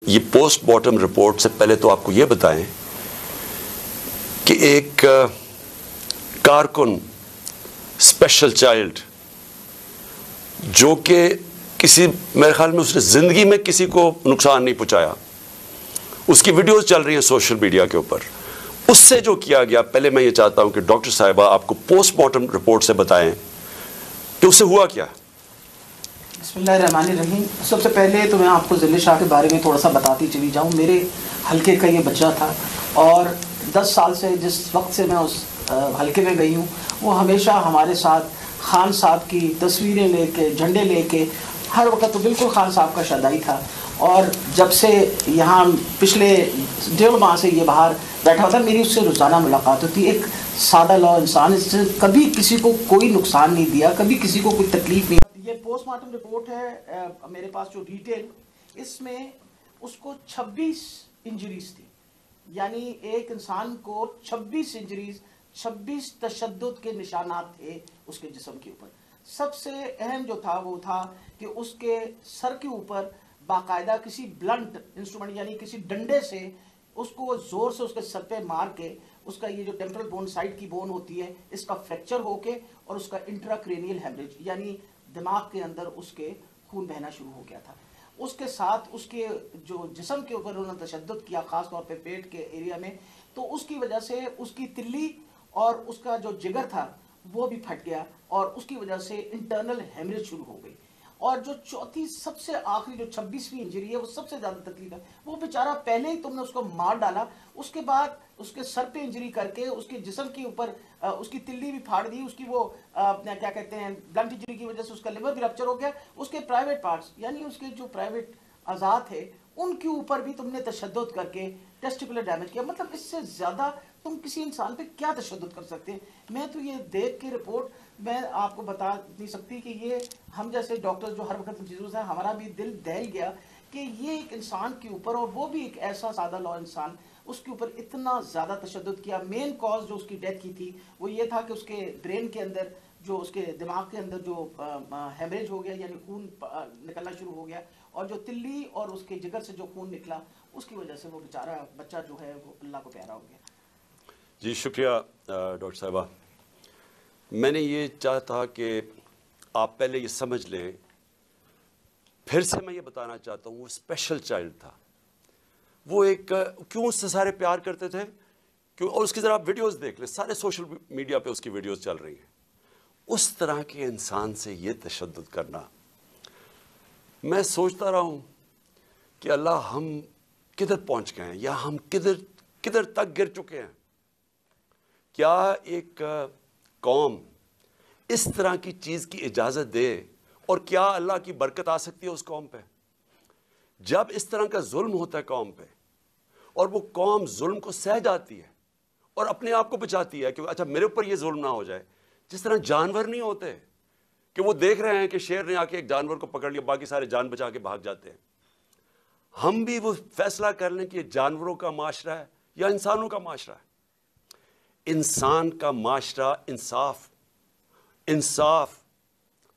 ये postmortem report से पहले तो आपको ये बताएं कि एक कारकुन स्पेशल चाइल्ड जो कि किसी मेरे ख्याल में उसने ज़िंदगी में किसी को नुकसान नहीं पहुंचाया, उसकी वीडियोस चल रही हैं सोशल मीडिया के ऊपर, उससे जो किया गया, पहले मैं ये चाहता हूं कि डॉक्टर साहिबा आपको पोस्टमार्टम रिपोर्ट से बताएं कि उससे हुआ क्या। बिस्मिल्लाहिर्रहमानिर्रहीम। सबसे पहले तो मैं आपको ज़िले शाह के बारे में थोड़ा सा बताती चली जाऊँ। मेरे हलके का ये बच्चा था और 10 साल से जिस वक्त से मैं उस हलके में गई हूँ, वो हमेशा हमारे साथ खान साहब की तस्वीरें लेके, झंडे लेके, हर वक्त तो बिल्कुल खान साहब का शदाई था। और जब से यहाँ पिछले 1.5 माह से ये बाहर बैठा हुआ था, मेरी उससे रोज़ाना मुलाकात होती। एक सादा लॉ इंसान, इससे कभी किसी को कोई नुकसान नहीं दिया, कभी किसी को कोई तकलीफ नहीं। ये पोस्टमार्टम रिपोर्ट है मेरे पास जो डिटेल, इसमें उसको 26 इंजरीज थी, यानी एक इंसान को 26 इंजरीज, 26 तशद्दुद के निशानात थे उसके जिस्म के ऊपर। सबसे अहम जो था वो था कि उसके सर के ऊपर बाकायदा किसी ब्लंट इंस्ट्रूमेंट यानी किसी डंडे से उसको जोर से उसके सर पे मार के उसका ये जो टेम्परल बोन, साइड की बोन होती है, इसका फ्रैक्चर होके और उसका इंट्राक्रेनियल हेमरेज यानी दिमाग के अंदर उसके खून बहना शुरू हो गया था। उसके साथ उसके जो जिस्म के ऊपर उन्होंने तशद्दुद किया, खासतौर पे पेट के एरिया में, तो उसकी वजह से उसकी तिल्ली और उसका जो जिगर था वो भी फट गया और उसकी वजह से इंटरनल हेमरेज शुरू हो गई। और जो चौथी सबसे आखिरी जो 26वीं इंजरी है, वो सबसे ज्यादा तकलीफ है। वो बेचारा पहले ही तुमने उसको मार डाला, उसके बाद उसके सर पे इंजरी करके उसके जिस्म के ऊपर उसकी तिल्ली भी फाड़ दी, उसकी वो क्या कहते हैं ब्लंट इंजरी की वजह से उसका लिवर भी रप्चर हो गया, उसके प्राइवेट पार्ट्स यानी उसके जो प्राइवेट अज़ा थे उनके ऊपर भी तुमने तशद्दुद करके टेस्टिकुलर डैमेज किया। मतलब इससे ज्यादा तुम किसी इंसान पे क्या तशद्दुद कर सकते हैं। मैं तो ये देख के रिपोर्ट मैं आपको बता नहीं सकती कि ये हम जैसे डॉक्टर्स जो हर वक्त इन चीज़ों से, हमारा भी दिल दहल गया कि ये एक इंसान के ऊपर, और वो भी एक ऐसा सादा लॉ इंसान, उसके ऊपर इतना ज़्यादा तशद्दुद किया। मेन कॉज जो उसकी डेथ की थी वो ये था कि उसके ब्रेन के अंदर, जो उसके दिमाग के अंदर जो हेमरेज हो गया यानी खून निकलना शुरू हो गया, और जो तिल्ली और उसके जिगर से जो खून निकला उसकी वजह से वो बेचारा बच्चा जो है वो अल्लाह को प्यारा हो गया। जी शुक्रिया डॉक्टर साहिबा। मैंने ये चाहता कि आप पहले ये समझ लें, फिर से मैं ये बताना चाहता हूँ, वो स्पेशल चाइल्ड था। वो एक क्यों उससे सारे प्यार करते थे, क्यों, और उसकी ज़रा आप वीडियोस देख लें, सारे सोशल मीडिया पे उसकी वीडियोस चल रही हैं। उस तरह के इंसान से ये तशद्दुद करना, मैं सोचता रहा हूँ कि अल्लाह हम किधर पहुँच गए हैं, या हम किधर किधर तक गिर चुके हैं। क्या एक कौम इस तरह की चीज़ की इजाज़त दे, और क्या अल्लाह की बरकत आ सकती है उस कौम पे? जब इस तरह का जुल्म होता है कौम पे, और वो कौम जुल्म को सह जाती है और अपने आप को बचाती है कि अच्छा मेरे ऊपर ये जुल्म ना हो जाए। जिस तरह जानवर नहीं होते कि वो देख रहे हैं कि शेर ने आके एक जानवर को पकड़ लिया, बाकी सारे जान बचा के भाग जाते हैं। हम भी वो फैसला कर लें कि ये जानवरों का माशरा है या इंसानों का माशरा है। इंसान का माशरा इंसाफ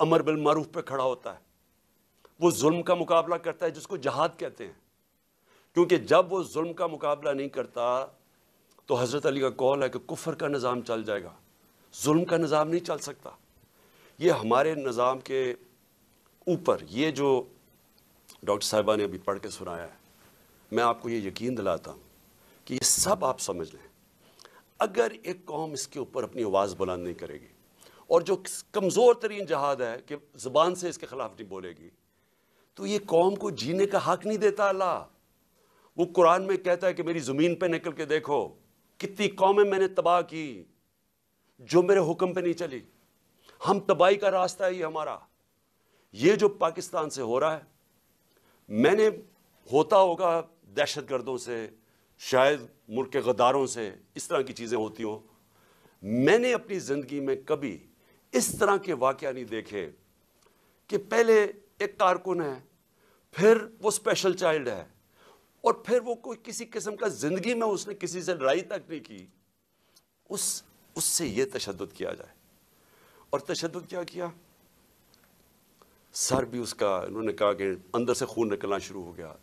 अमर बिल मारूफ पे खड़ा होता है। वो जुल्म का मुकाबला करता है जिसको जहाद कहते हैं, क्योंकि जब वो जुल्म का मुकाबला नहीं करता तो हज़रत अली का कौल है कि कुफर का निज़ाम चल जाएगा, जुल्म का निज़ाम नहीं चल सकता। ये हमारे निज़ाम के ऊपर ये जो डॉक्टर साहिबा ने अभी पढ़ के सुनाया है, मैं आपको ये यकीन दिलाता हूँ कि ये सब आप समझ लें। अगर एक कौम इसके ऊपर अपनी आवाज़ बुलंद नहीं करेगी, और जो कमज़ोर तरीन जहाद है कि ज़ुबान से इसके ख़िलाफ़ नहीं बोलेगी, तो ये कौम को जीने का हक़ नहीं देता अल्लाह। वो कुरान में कहता है कि मेरी ज़मीन पे निकल के देखो कितनी कौमें मैंने तबाह की जो मेरे हुक्म पे नहीं चली। हम तबाही का रास्ता है ये हमारा। ये जो पाकिस्तान से हो रहा है, मैंने होता होगा दहशतगर्दों से, शायद मुल्क के गद्दारों से, इस तरह की चीज़ें होती हों। मैंने अपनी ज़िंदगी में कभी इस तरह के वाक़या नहीं देखे कि पहले एक कारकुन है, फिर वो स्पेशल चाइल्ड है, और फिर वो कोई किसी किस्म का ज़िंदगी में उसने किसी से लड़ाई तक नहीं की, उससे ये तशद्दुद किया जाए। और तशद्दुद क्या किया, सर भी उसका, उन्होंने कहा कि अंदर से खून निकलना शुरू हो गया,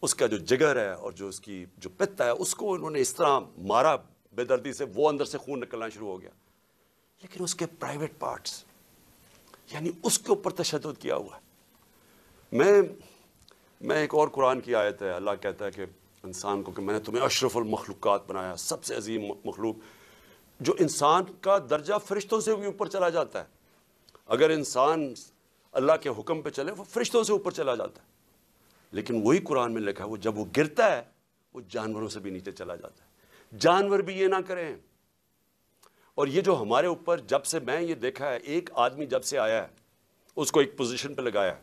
उसका जो जिगर है और जो उसकी जो पित्त है उसको उन्होंने इस तरह मारा बेदर्दी से, वो अंदर से खून निकलना शुरू हो गया। लेकिन उसके प्राइवेट पार्ट्स यानी उसके ऊपर तशद्दुद किया हुआ है। मैं एक और कुरान की आयत है, अल्लाह कहता है कि इंसान को कि मैंने तुम्हें अशरफुल मखलूक़ात बनाया, सबसे अजीम मखलूक, जो इंसान का दर्जा फरिश्तों से भी ऊपर चला जाता है। अगर इंसान अल्लाह के हुक्म पे चले वो फरिश्तों से ऊपर चला जाता है। लेकिन वही कुरान में लिखा है वो जब वो गिरता है वो जानवरों से भी नीचे चला जाता है। जानवर भी ये ना करें। और ये जो हमारे ऊपर, जब से मैं ये देखा है, एक आदमी जब से आया है उसको एक पोजीशन पे लगाया है,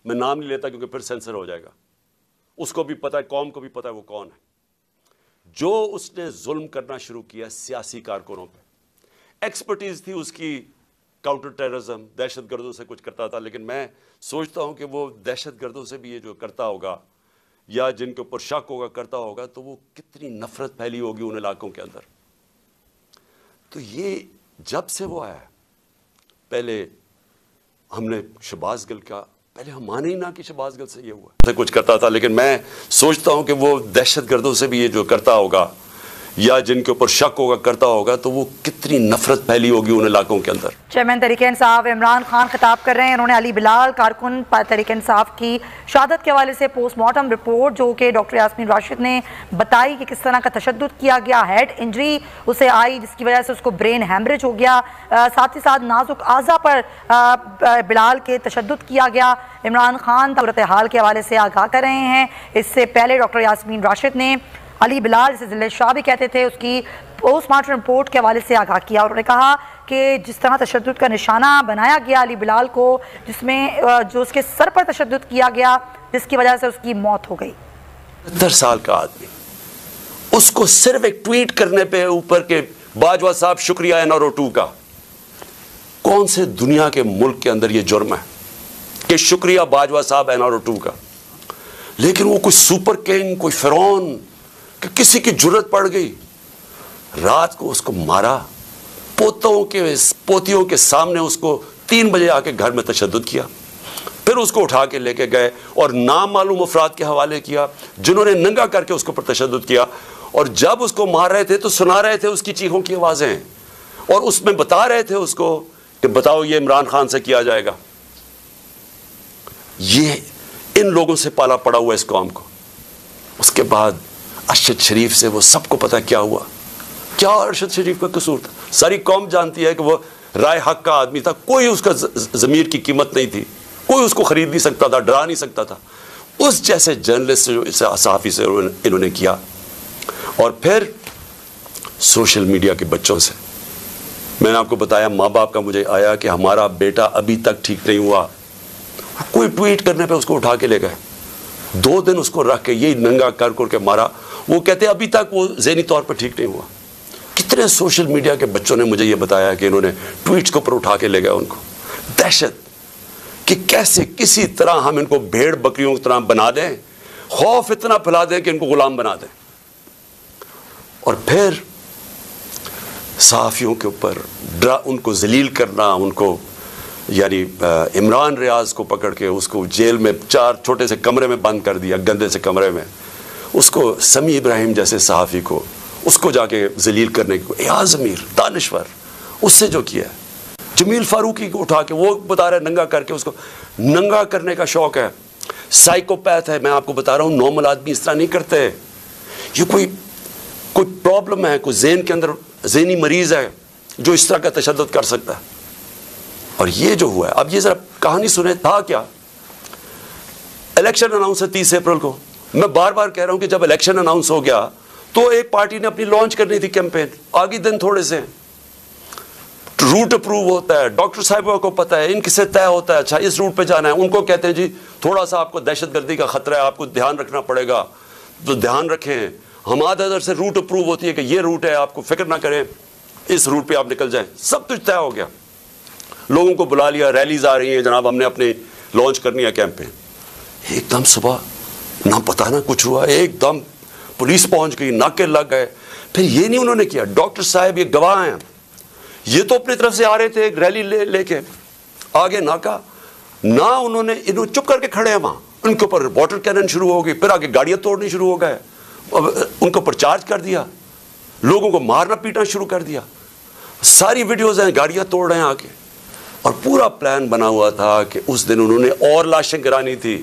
मैं नाम नहीं लेता क्योंकि फिर सेंसर हो जाएगा, उसको भी पता है, कौम को भी पता है वो कौन है, जो उसने जुल्म करना शुरू किया सियासी कारकुनों पे। एक्सपर्टीज थी उसकी काउंटर टेररिज्म, दहशत गर्दों से कुछ करता था। लेकिन मैं सोचता हूं कि वो दहशत गर्दों से भी ये जो करता होगा या जिनके ऊपर शक होगा करता होगा, तो वो कितनी नफरत फैली होगी उन इलाकों के अंदर। तो ये जब से वो आया, पहले हमने शहबाज गिल का, पहले हम माने ही ना कि शहबाज गिल से ये हुआ, कुछ करता था। लेकिन मैं सोचता हूं कि वो दहशत गर्दों से भी ये जो करता होगा या जिनके ऊपर शक होगा करता होगा, तो वो कितनी नफरत फैली होगी उन इलाकों के अंदर। चेयरमैन तहरीक-ए-इंसाफ इमरान खान खिताब कर रहे हैं। उन्होंने अली बिलाल कारकुन तहरीक-ए-इंसाफ की शहादत के हवाले से पोस्टमार्टम रिपोर्ट जो कि डॉक्टर यास्मीन राशिद ने बताई कि किस तरह का तशद्दुद किया गया, हेड इंजरी उसे आई जिसकी वजह से उसको ब्रेन हैमरेज हो गया, साथ ही साथ नाजुक आज़ा पर बिलाल के तशद्दुद किया गया। इमरान खान सूरत हाल के हवाले से आगाह कर रहे हैं। इससे पहले डॉक्टर यास्मीन राशिद ने अली बिलाल, जिसे जिले शाह भी कहते थे, उसकी पोस्टमार्टम रिपोर्ट के हवाले से आगाह किया। उन्होंने कहा कि जिस तरह तशद्दुद का निशाना बनाया गया अली बिलाल को, जिसमें जो उसके सर पर तशद्दुद किया गया जिसकी वजह से उसकी मौत हो गई। 70 साल का आदमी, उसको सिर्फ एक ट्वीट करने पे ऊपर के बाजवा साहब शुक्रिया एनआरओ 2 का, कौन से दुनिया के मुल्क के अंदर ये जुर्म है कि शुक्रिया बाजवा साहब एनआरओ 2 का। लेकिन वो कोई सुपर किंग, कोई फिरौन, कि किसी की जुर्रत पड़ गई, रात को उसको मारा, पोतियों के सामने उसको 3 बजे आके घर में तशद्दुद किया, फिर उसको उठा के लेके गए और नामालूम अफराद के हवाले किया जिन्होंने नंगा करके उसके ऊपर तशद्दुद किया। और जब उसको मार रहे थे तो सुना रहे थे उसकी चीखों की आवाज़ें, और उसमें बता रहे थे उसको कि बताओ ये इमरान खान से किया जाएगा। ये इन लोगों से पाला पड़ा हुआ इस कौम को। उसके बाद अरशद शरीफ से वो सबको पता क्या हुआ, क्या अरशद शरीफ का कसूर था। सारी कौम जानती है कि वो राय हक का आदमी था, कोई उसका ज़मीर की कीमत नहीं थी, कोई उसको ख़रीद नहीं सकता था, डरा नहीं सकता था। उस जैसे जर्नलिस्ट से, सहाफ़ी से इन्होंने किया। और फिर सोशल मीडिया के बच्चों से, मैंने आपको बताया माँ बाप का मुझे आया कि हमारा बेटा अभी तक ठीक नहीं हुआ, कोई ट्वीट करने पे उसको उठा के ले गए, 2 दिन उसको रख के यही नंगा कर के मारा। वो कहते अभी तक वो ज़हनी तौर पर ठीक नहीं हुआ। कितने सोशल मीडिया के बच्चों ने मुझे ये बताया कि इन्होंने ट्वीट्स के ऊपर उठा के ले गए उनको। दहशत कि कैसे किसी तरह हम इनको भेड़ बकरियों की तरह बना दें, खौफ इतना फैला दें कि इनको गुलाम बना दें। और फिर सहाफ़ियों के ऊपर उनको जलील करना, उनको यानी इमरान रियाज को पकड़ के उसको जेल में 4 छोटे से कमरे में बंद कर दिया, गंदे से कमरे में। उसको समी इब्राहिम जैसे सहाफ़ी को उसको जाके जलील करने को, एयाज़ अमीर दानिश्वर, उससे जो किया, जमील फारूकी को उठा के वो बता रहा है नंगा करके, उसको नंगा करने का शौक़ है। साइकोपैथ है, मैं आपको बता रहा हूँ, नॉर्मल आदमी इस तरह नहीं करते। ये कोई प्रॉब्लम है, कोई ज़हन के अंदर ज़हनी मरीज़ है जो इस तरह का तशद्दुद कर सकता है। और ये जो हुआ है, अब ये जरा कहानी सुने, था क्या, इलेक्शन अनाउंस है 30 अप्रैल को। मैं बार बार कह रहा हूं कि जब इलेक्शन अनाउंस हो गया तो एक पार्टी ने अपनी लॉन्च करनी थी कैंपेन, आगे दिन थोड़े से रूट अप्रूव होता है, डॉक्टर साहिबा को पता है, इनके से तय होता है, अच्छा इस रूट पे जाना है। उनको कहते हैं जी थोड़ा सा आपको दहशतगर्दी का खतरा है, आपको ध्यान रखना पड़ेगा, तो ध्यान रखें। हमारे इधर से रूट अप्रूव होती है कि ये रूट है, आपको फिक्र ना करें, इस रूट पे आप निकल जाएं। सब कुछ तय हो गया, लोगों को बुला लिया, रैलीज आ रही हैं, जनाब हमने अपने लॉन्च करनी है कैंपेन। एकदम सुबह ना पता ना कुछ हुआ, एकदम पुलिस पहुंच गई, नाके लग गए। फिर ये नहीं उन्होंने किया, डॉक्टर साहब ये गवाह हैं, ये तो अपनी तरफ से आ रहे थे एक रैली लेके आगे नाका, ना उन्होंने, इन्होंने चुप करके खड़े हैं वहाँ, उनके ऊपर वाटर कैनन शुरू हो गई, फिर आगे गाड़ियां तोड़नी शुरू हो गए, उनके ऊपर चार्ज कर दिया, लोगों को मारना पीटना शुरू कर दिया। सारी वीडियोज हैं, गाड़ियां तोड़ रहे हैं आके। और पूरा प्लान बना हुआ था कि उस दिन उन्होंने और लाशें गिरानी थी।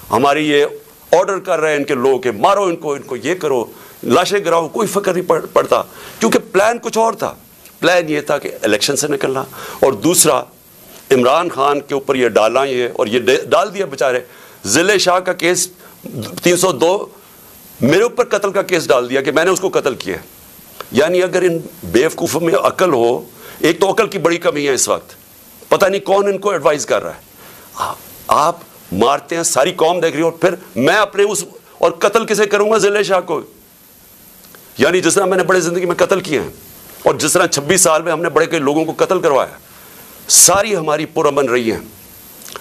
हमारी ये ऑर्डर कर रहे हैं इनके लोग कि मारो इनको, इनको ये करो, लाशें गिराओ, कोई फिक्र नहीं पड़ता, क्योंकि प्लान कुछ और था। प्लान ये था कि इलेक्शन से निकलना, और दूसरा इमरान खान के ऊपर ये डालना, ये और ये डाल दिया बेचारे। जिले शाह का केस 302 मेरे ऊपर कत्ल का केस डाल दिया कि मैंने उसको कत्ल किया। यानी अगर इन बेवकूफ़ों में अकल हो, एक तो अकल की बड़ी कमी है इस वक्त, पता नहीं कौन इनको एडवाइस कर रहा है। आप मारते हैं, सारी कौम देख रही हो, और फिर मैं अपने उस और कत्ल किसे करूंगा? जिले शाह को। यानी जिस तरह मैंने बड़े जिंदगी में कत्ल किए हैं, और जिस तरह 26 साल में हमने बड़े कई लोगों को कत्ल करवाया, सारी हमारी पुरअमन रही हैं।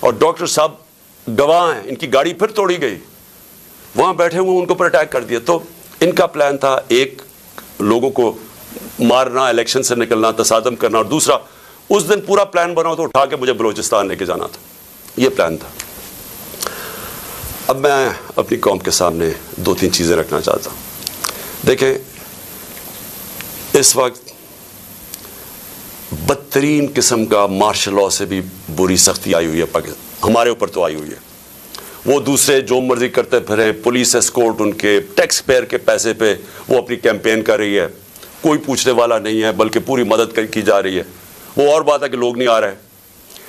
और डॉक्टर साहब गवाह हैं, इनकी गाड़ी फिर तोड़ी गई, वहां बैठे हुए उनको पर अटैक कर दिया। तो इनका प्लान था एक, लोगों को मारना, इलेक्शन से निकलना, तसादम करना, और दूसरा उस दिन पूरा प्लान बना तो उठा के मुझे बलूचिस्तान लेके जाना था। ये प्लान था। अब मैं अपनी कौम के सामने 2-3 चीज़ें रखना चाहता हूँ। देखें, इस वक्त बदतरीन किस्म का मार्शल लॉ से भी बुरी सख्ती आई हुई है पाकिस्तान, हमारे ऊपर तो आई हुई है। वो दूसरे जो मर्जी करते फिरे, पुलिस एस्कॉर्ट उनके टैक्स पेयर के पैसे पे वो अपनी कैंपेन कर रही है, कोई पूछने वाला नहीं है, बल्कि पूरी मदद की जा रही है। वो और बात है कि लोग नहीं आ रहे,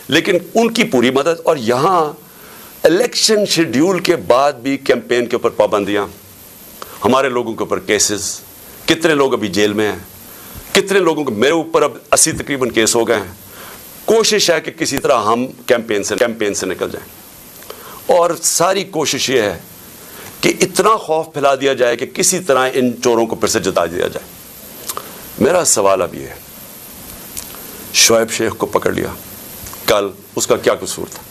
लेकिन उनकी पूरी मदद। और यहाँ इलेक्शन शेड्यूल के बाद भी कैंपेन के ऊपर पाबंदियाँ, हमारे लोगों के ऊपर केसेस, कितने लोग अभी जेल में हैं, कितने लोगों को, मेरे ऊपर अब 80 तकरीबन केस हो गए हैं। कोशिश है कि किसी तरह हम कैंपेन से निकल जाएं, और सारी कोशिश ये है कि इतना खौफ फैला दिया जाए कि किसी तरह इन चोरों को फिर से जिता दिया जाए। मेरा सवाल अब ये है, शोएब शेख को पकड़ लिया कल, उसका क्या कसूर था?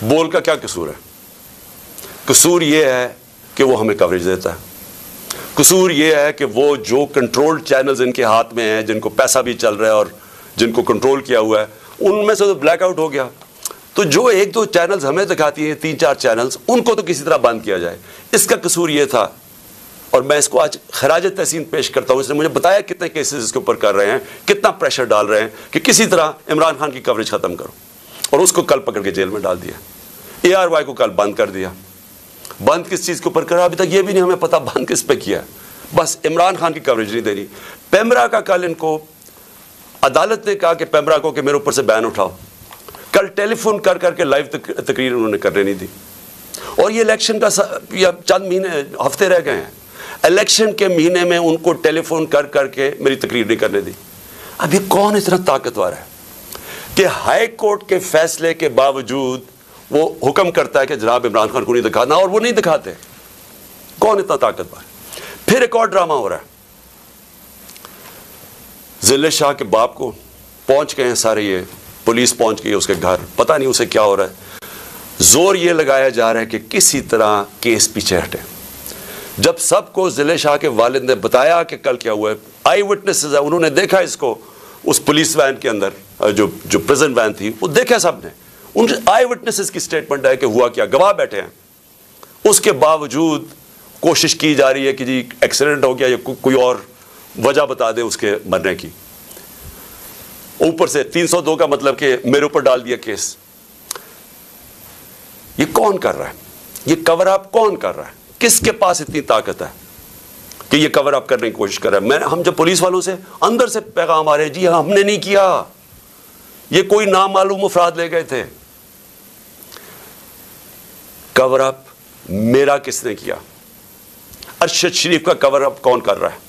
बोल का क्या कसूर है? कसूर ये है कि वो हमें कवरेज देता है। कसूर ये है कि वो जो कंट्रोल्ड चैनल्स इनके हाथ में हैं, जिनको पैसा भी चल रहा है और जिनको कंट्रोल किया हुआ है, उनमें से तो ब्लैकआउट हो गया। तो जो 1-2 चैनल्स हमें दिखाती हैं, 3-4 चैनल्स, उनको तो किसी तरह बंद किया जाए। इसका कसूर ये था, और मैं इसको आज खराज तहसीन पेश करता हूँ। इसने मुझे बताया कितने केसेस इसके ऊपर कर रहे हैं, कितना प्रेशर डाल रहे हैं कि किसी तरह इमरान खान की कवरेज ख़त्म करो, और उसको कल पकड़ के जेल में डाल दिया। ARY को कल बंद कर दिया। बंद किस चीज़ के ऊपर करा, अभी तक ये भी नहीं हमें पता बंद किस पे किया, बस इमरान खान की कवरेज नहीं देनी। पेमरा का कल इनको अदालत ने कहा कि पेमरा को कि मेरे ऊपर से बैन उठाओ। कल टेलीफोन कर करके लाइव तकरीर उन्होंने करने नहीं दी। और ये इलेक्शन का या चंद महीने, हफ्ते रह गए हैं, इलेक्शन के महीने में उनको टेलीफोन कर करके मेरी तकरीर नहीं करने दी। अभी कौन इतना ताकतवर है कि हाई कोर्ट के फैसले के बावजूद वो हुक्म करता है कि जनाब इमरान खान को नहीं दिखाना, और वो नहीं दिखाते? कौन इतना ताकतवर? फिर एक और ड्रामा हो रहा है। जिले शाह के बाप को पहुंच गए हैं सारे, ये पुलिस पहुंच गई उसके घर, पता नहीं उसे क्या हो रहा है। जोर ये लगाया जा रहा है कि किसी तरह केस पीछे हटे। जब सबको जिले शाह के वालिद ने बताया कि कल क्या हुआ है, आई विटनेसेस है, उन्होंने देखा इसको उस पुलिस वैन के अंदर, जो प्रिजन वैन थी, वो देखा सबने। उन आई विटनेसेस की स्टेटमेंट है कि हुआ क्या, गवाह बैठे हैं। उसके बावजूद कोशिश की जा रही है कि जी एक्सीडेंट हो गया या कोई और वजह बता दे उसके मरने की। ऊपर से 302 का मतलब कि मेरे ऊपर डाल दिया केस। ये कौन कर रहा है? ये कवर अप कौन कर रहा है? किसके पास इतनी ताकत है कि ये कवर अप करने की कोशिश कर रहा है? हम जब पुलिस वालों से अंदर से पैगाम आ रहे हैं, जी हमने नहीं किया, ये कोई नामालूम अफराद ले गए थे। कवर अप मेरा किसने किया? अरशद शरीफ का कवर अप कौन कर रहा है?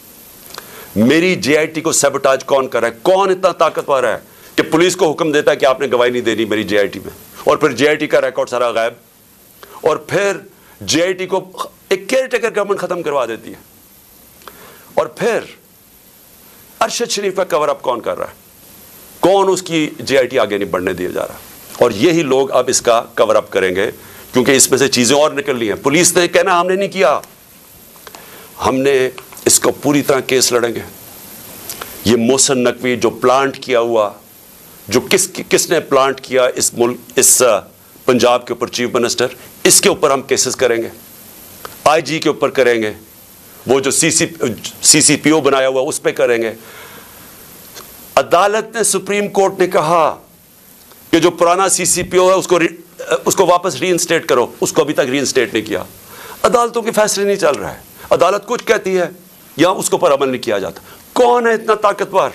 मेरी JIT को सैबोटाज कौन कर रहा है? कौन इतना ताकतवर है कि पुलिस को हुक्म देता है कि आपने गवाही नहीं देनी मेरी JIT में, और फिर JIT का रिकॉर्ड सारा गायब, और फिर JIT को एक केयरटेकर गवर्नमेंट खत्म करवा देती है, और फिर अरशद शरीफ का कवर अप कौन कर रहा है? कौन उसकी JIT आगे नहीं बढ़ने दिया जा रहा? और यही लोग अब इसका कवर अप करेंगे, क्योंकि इसमें से चीजें और निकलनी है। पुलिस ने कहना हमने नहीं किया, हमने इसको पूरी तरह केस लड़ेंगे। ये मोहसिन नकवी जो प्लांट किया हुआ, जो किसने प्लांट किया इस मुल्क, इस पंजाब के ऊपर चीफ मिनिस्टर, इसके ऊपर हम केसेस करेंगे, आईजी के ऊपर करेंगे, वो जो सीसीपीओ बनाया हुआ उस पर करेंगे। अदालत ने, सुप्रीम कोर्ट ने कहा कि जो पुराना सीसीपीओ है उसको वापस रीइंस्टेट करो, उसको अभी तक रीइंस्टेट नहीं किया। अदालतों के फैसले नहीं चल रहा है, अदालत कुछ कहती है या उसके ऊपर अमल नहीं किया जाता। कौन है इतना ताकतवर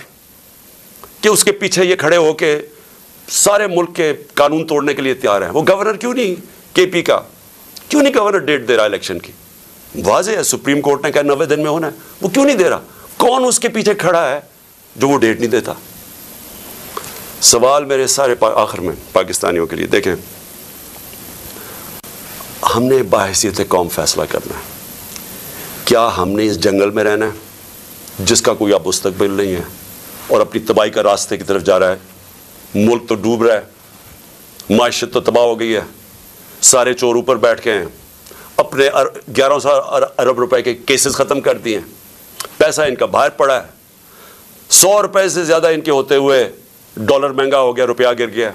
कि उसके पीछे ये खड़े होके सारे मुल्क के कानून तोड़ने के लिए तैयार है? वो गवर्नर क्यों नहीं, केपी का क्यों नहीं गवर्नर डेट दे रहा इलेक्शन की? वाज़ेह है, सुप्रीम कोर्ट ने कहा 90 दिन में होना है, वो क्यों नहीं दे रहा? कौन उसके पीछे खड़ा है जो वो डेट नहीं देता? सवाल मेरे सारे आखिर में पाकिस्तानियों के लिए, देखें, हमने बाहैसियत कौम फैसला करना है। क्या हमने इस जंगल में रहना है जिसका कोई अब मुस्तकबिल नहीं है और अपनी तबाही का रास्ते की तरफ जा रहा है? मुल्क तो डूब रहा है, माशत तो तबाह हो गई है, सारे चोर ऊपर बैठ के हैं, अपने 1100 अरब रुपए के केसेस ख़त्म कर दिए हैं, पैसा इनका बाहर पड़ा है, 100 रुपए से ज़्यादा इनके होते हुए डॉलर महंगा हो गया, रुपया गिर गया।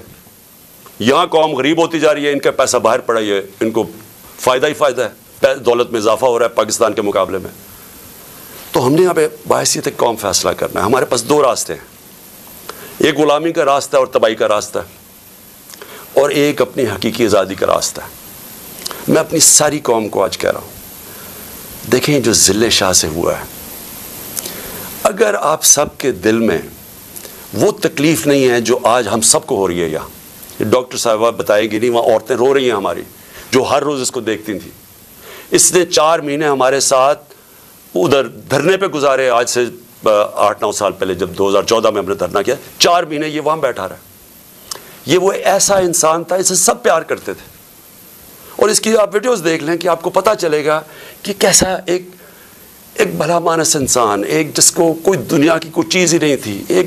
यहाँ कौम गरीब होती जा रही है, इनका पैसा बाहर पड़ा है, इनको फ़ायदा ही फ़ायदा है, दौलत में इजाफा हो रहा है पाकिस्तान के मुकाबले में। तो हमने यहाँ पे बाहैसियत कौम फैसला करना है। हमारे पास 2 रास्ते हैं, एक गुलामी का रास्ता और तबाही का रास्ता है, और एक अपनी हकीकी आज़ादी का रास्ता है। मैं अपनी सारी कौम को आज कह रहा हूँ, देखें जो ज़िले शाह से हुआ है, अगर आप सब के दिल में वो तकलीफ़ नहीं है जो आज हम सबको हो रही है, यहाँ डॉक्टर साहबा बताएंगी नहीं, वहाँ औरतें रो रही हैं हमारी, जो हर रोज़ इसको देखती थी। इसने 4 महीने हमारे साथ उधर धरने पे गुजारे, आज से 8-9 साल पहले जब 2014 में हमने धरना किया, 4 महीने ये वहाँ बैठा रहा। ये वो ऐसा इंसान था, इसे सब प्यार करते थे, और इसकी आप वीडियोस देख लें कि आपको पता चलेगा कि कैसा एक भला मानस इंसान, एक जिसको कोई दुनिया की कोई चीज़ ही नहीं थी,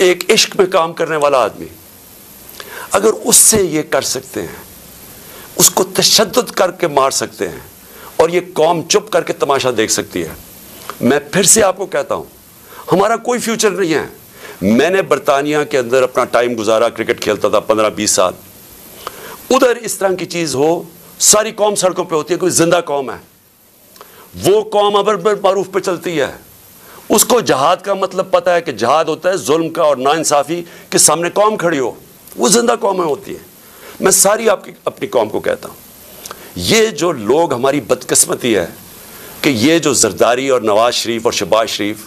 एक इश्क में काम करने वाला आदमी, अगर उससे ये कर सकते हैं, उसको तशद्दुद करके मार सकते हैं, और ये कौम चुप करके तमाशा देख सकती है। मैं फिर से आपको कहता हूँ, हमारा कोई फ्यूचर नहीं है। मैंने बरतानिया के अंदर अपना टाइम गुजारा, क्रिकेट खेलता था 15-20 साल। उधर इस तरह की चीज़ हो, सारी कौम सड़कों पे होती है, कोई जिंदा कौम है, वो कौम अमर मारूफ पे चलती है। उसको जहाद का मतलब पता है कि जहाद होता है जुल्म का और नाइंसाफ़ी के सामने कौम खड़ी हो, वो जिंदा कौमें होती है। मैं सारी अपनी कौम को कहता हूँ, ये जो लोग, हमारी बदकिस्मती है कि ये जो जरदारी और नवाज शरीफ और शहबाज शरीफ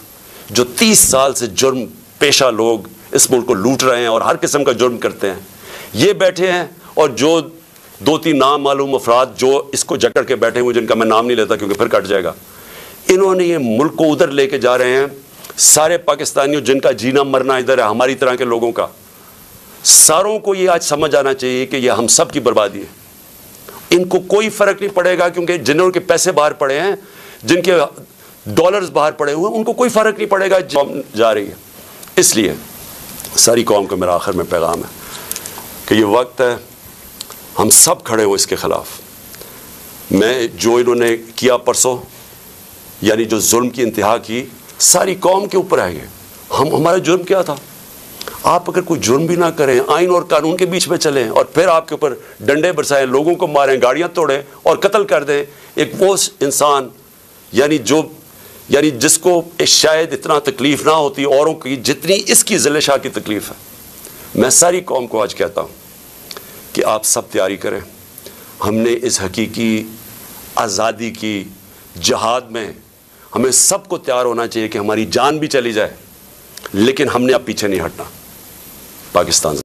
जो 30 साल से जुर्म पेशा लोग इस मुल्क को लूट रहे हैं और हर किस्म का जुर्म करते हैं, ये बैठे हैं, और जो 2-3 नाम मालूम अफराद जो इसको जकड़ के बैठे हुए, जिनका मैं नाम नहीं लेता क्योंकि फिर कट जाएगा, इन्होंने ये मुल्क को उधर लेके जा रहे हैं। सारे पाकिस्तानियों जिनका जीना मरना इधर है, हमारी तरह के लोगों का, सारों को ये आज समझ आना चाहिए कि ये हम सब की बर्बादी है। इनको कोई फ़र्क नहीं पड़ेगा, क्योंकि जिन्हों के पैसे बाहर पड़े हैं, जिनके डॉलर्स बाहर पड़े हुए हैं, उनको कोई फ़र्क नहीं पड़ेगा जा रही है। इसलिए सारी कौम को मेरा आखिर में पैगाम है कि ये वक्त है हम सब खड़े हों इसके ख़िलाफ़। मैं जो इन्होंने किया परसों, यानी जो जुल्म की इंतहा की, सारी कौम के ऊपर है ये। हमारा जुर्म क्या था? आप अगर कोई जुर्म भी ना करें, आइन और कानून के बीच में चलें, और फिर आपके ऊपर डंडे बरसाएं, लोगों को मारें, गाड़ियां तोड़ें और कत्ल कर दें, एक वो इंसान यानी जिसको शायद इतना तकलीफ़ ना होती औरों की जितनी इसकी ज़िले शाह की तकलीफ़ है। मैं सारी कौम को आज कहता हूँ कि आप सब तैयारी करें। हमने इस हकीकी आज़ादी की जहाद में हमें सबको तैयार होना चाहिए कि हमारी जान भी चली जाए, लेकिन हमने अब पीछे नहीं हटना। पाकिस्तान